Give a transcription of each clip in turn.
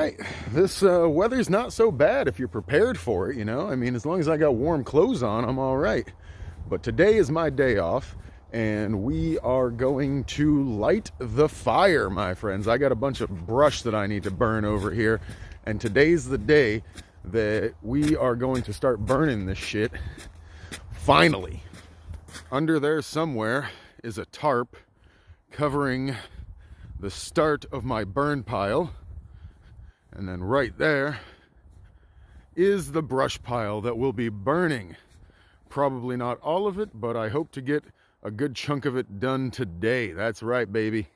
right, this weather's not so bad if you're prepared for it, you know? I mean, as long as I got warm clothes on, I'm all right. But today is my day off, and we are going to light the fire, my friends. I got a bunch of brush that I need to burn over here, and today's the day that we are going to start burning this shit. Finally. Under there somewhere is a tarp covering the start of my burn pile. And then right there is the brush pile that will be burning. Probably not all of it, but I hope to get a good chunk of it done today. That's right, baby.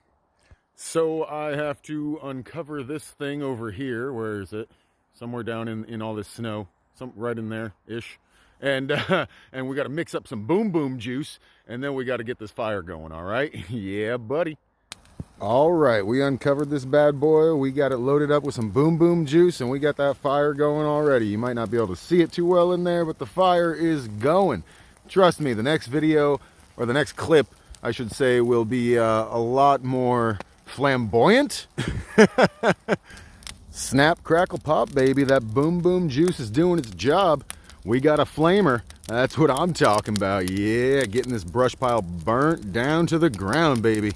So I have to uncover this thing over here. Where is it? Somewhere down in all this snow. Right in there-ish. And we got to mix up some boom boom juice, and then we got to get this fire going, all right? Yeah, buddy. All right, we uncovered this bad boy. We got it loaded up with some boom boom juice, and we got that fire going already. You might not be able to see it too well in there, but the fire is going. Trust me, the next video, or the next clip, I should say, will be a lot more flamboyant. Snap, crackle, pop, baby. That boom boom juice is doing its job. We got a flamer. That's what I'm talking about. Yeah, getting this brush pile burnt down to the ground, baby.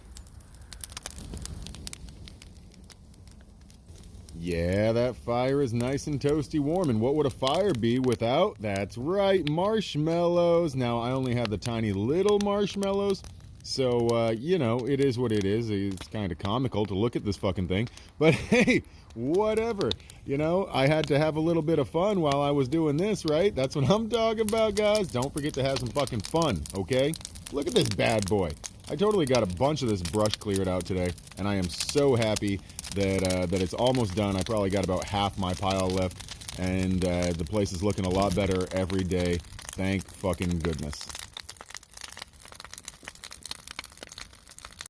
Yeah, that fire is nice and toasty warm. And what would a fire be without? That's right, marshmallows. Now, I only have the tiny little marshmallows. So, you know, it is what it is. It's kind of comical to look at this fucking thing. But hey, whatever. You know, I had to have a little bit of fun while I was doing this, right? That's what I'm talking about, guys. Don't forget to have some fucking fun, okay? Look at this bad boy. I totally got a bunch of this brush cleared out today, and I am so happy that it's almost done. I probably got about half my pile left, and the place is looking a lot better every day. Thank fucking goodness.